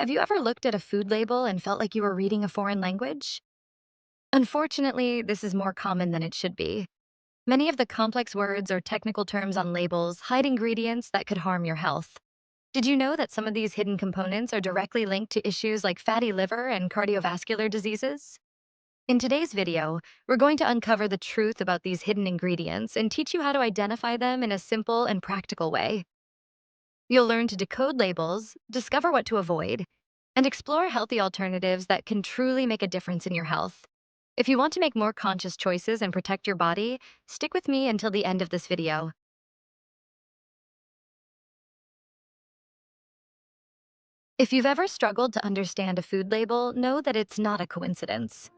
Have you ever looked at a food label and felt like you were reading a foreign language? Unfortunately, this is more common than it should be. Many of the complex words or technical terms on labels hide ingredients that could harm your health. Did you know that some of these hidden components are directly linked to issues like fatty liver and cardiovascular diseases? In today's video, we're going to uncover the truth about these hidden ingredients and teach you how to identify them in a simple and practical way. You'll learn to decode labels, discover what to avoid, and explore healthy alternatives that can truly make a difference in your health. If you want to make more conscious choices and protect your body, stick with me until the end of this video. If you've ever struggled to understand a food label, know that it's not a coincidence.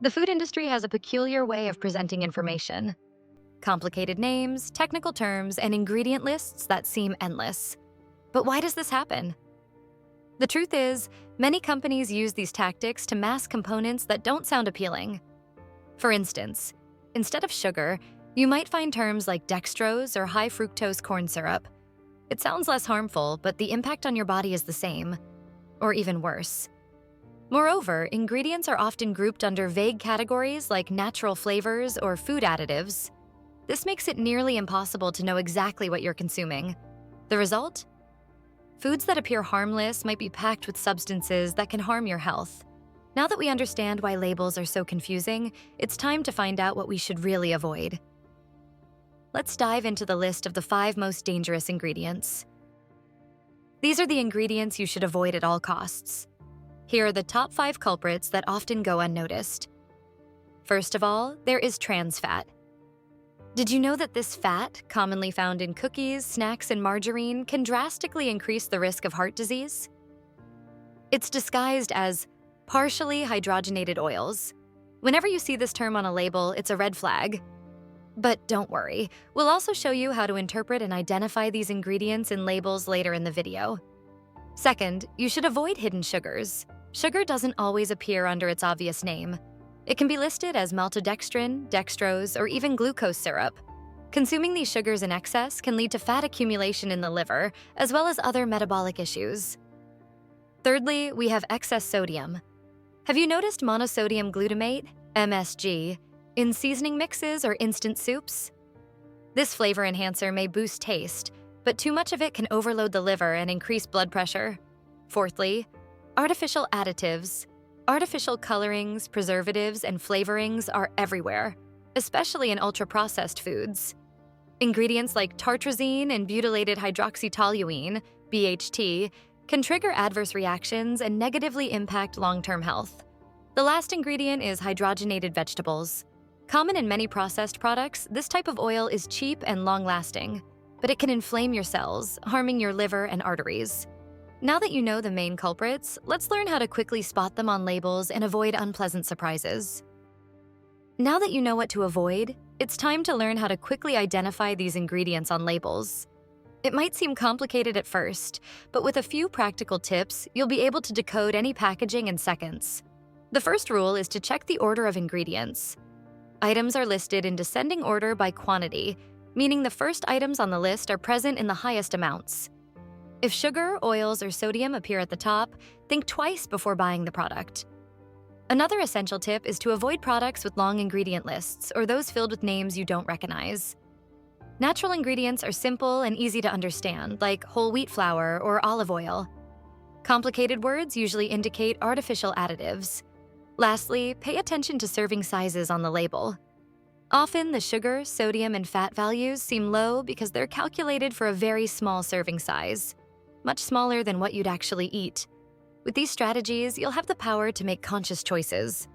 The food industry has a peculiar way of presenting information. Complicated names, technical terms, and ingredient lists that seem endless. But why does this happen? The truth is, many companies use these tactics to mask components that don't sound appealing. For instance, instead of sugar, you might find terms like dextrose or high fructose corn syrup. It sounds less harmful, but the impact on your body is the same, or even worse. Moreover, ingredients are often grouped under vague categories like natural flavors or food additives. This makes it nearly impossible to know exactly what you're consuming. The result? Foods that appear harmless might be packed with substances that can harm your health. Now that we understand why labels are so confusing, it's time to find out what we should really avoid. Let's dive into the list of the 5 most dangerous ingredients. These are the ingredients you should avoid at all costs. Here are the top 5 culprits that often go unnoticed. First of all, there is trans fat. Did you know that this fat, commonly found in cookies, snacks, and margarine, can drastically increase the risk of heart disease? It's disguised as partially hydrogenated oils. Whenever you see this term on a label, it's a red flag. But don't worry, we'll also show you how to interpret and identify these ingredients in labels later in the video. Second, you should avoid hidden sugars. Sugar doesn't always appear under its obvious name. It can be listed as maltodextrin, dextrose, or even glucose syrup. Consuming these sugars in excess can lead to fat accumulation in the liver, as well as other metabolic issues. Thirdly, we have excess sodium. Have you noticed monosodium glutamate, MSG, in seasoning mixes or instant soups? This flavor enhancer may boost taste, but too much of it can overload the liver and increase blood pressure. Fourthly, artificial additives. Artificial colorings, preservatives, and flavorings are everywhere, especially in ultra-processed foods. Ingredients like tartrazine and butylated hydroxytoluene, BHT, can trigger adverse reactions and negatively impact long-term health. The last ingredient is hydrogenated vegetables. Common in many processed products, this type of oil is cheap and long-lasting, but it can inflame your cells, harming your liver and arteries. Now that you know the main culprits, let's learn how to quickly spot them on labels and avoid unpleasant surprises. Now that you know what to avoid, it's time to learn how to quickly identify these ingredients on labels. It might seem complicated at first, but with a few practical tips, you'll be able to decode any packaging in seconds. The first rule is to check the order of ingredients. Items are listed in descending order by quantity, meaning the first items on the list are present in the highest amounts. If sugar, oils, or sodium appear at the top, think twice before buying the product. Another essential tip is to avoid products with long ingredient lists or those filled with names you don't recognize. Natural ingredients are simple and easy to understand, like whole wheat flour or olive oil. Complicated words usually indicate artificial additives. Lastly, pay attention to serving sizes on the label. Often, the sugar, sodium, and fat values seem low because they're calculated for a very small serving size, much smaller than what you'd actually eat. With these strategies, you'll have the power to make conscious choices.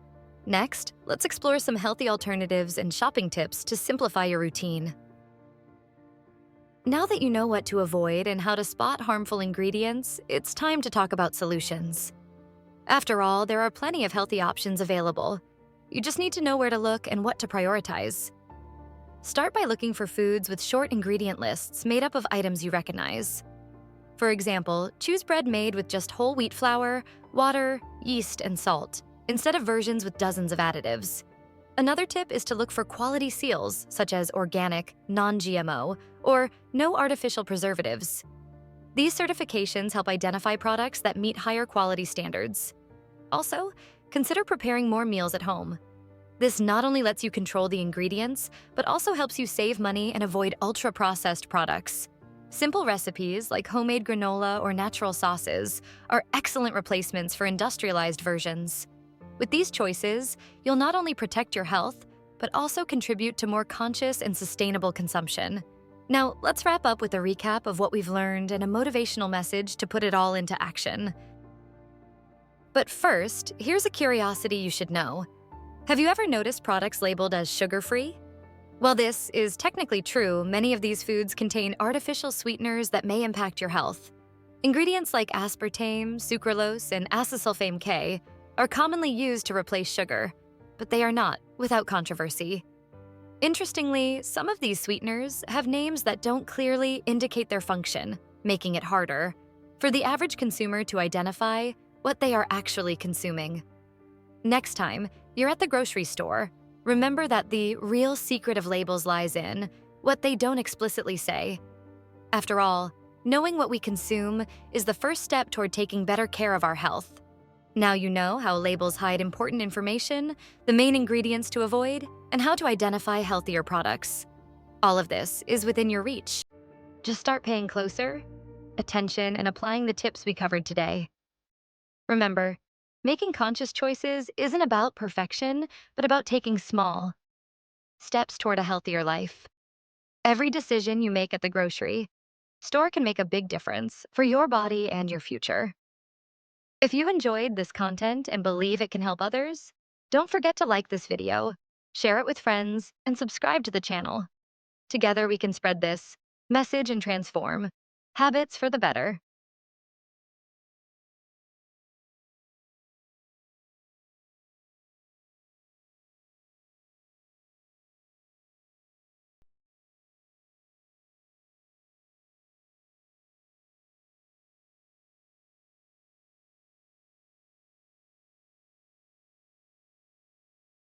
Next, let's explore some healthy alternatives and shopping tips to simplify your routine. Now that you know what to avoid and how to spot harmful ingredients, it's time to talk about solutions. After all, there are plenty of healthy options available. You just need to know where to look and what to prioritize. Start by looking for foods with short ingredient lists made up of items you recognize. For example, choose bread made with just whole wheat flour, water, yeast, and salt, instead of versions with dozens of additives. Another tip is to look for quality seals, such as organic, non-GMO, or no artificial preservatives. These certifications help identify products that meet higher quality standards. Also, consider preparing more meals at home. This not only lets you control the ingredients, but also helps you save money and avoid ultra-processed products. Simple recipes like homemade granola or natural sauces are excellent replacements for industrialized versions. With these choices, you'll not only protect your health, but also contribute to more conscious and sustainable consumption. Now, let's wrap up with a recap of what we've learned and a motivational message to put it all into action. But first, here's a curiosity you should know. Have you ever noticed products labeled as sugar-free? While this is technically true, many of these foods contain artificial sweeteners that may impact your health. Ingredients like aspartame, sucralose, and acesulfame-K are commonly used to replace sugar, but they are not without controversy. Interestingly, some of these sweeteners have names that don't clearly indicate their function, making it harder for the average consumer to identify what they are actually consuming. Next time you're at the grocery store, remember that the real secret of labels lies in what they don't explicitly say. After all, knowing what we consume is the first step toward taking better care of our health. Now you know how labels hide important information, the main ingredients to avoid, and how to identify healthier products. All of this is within your reach. Just start paying closer attention and applying the tips we covered today. Remember, making conscious choices isn't about perfection, but about taking small steps toward a healthier life. Every decision you make at the grocery store can make a big difference for your body and your future. If you enjoyed this content and believe it can help others, don't forget to like this video, share it with friends, and subscribe to the channel. Together we can spread this message and transform habits for the better.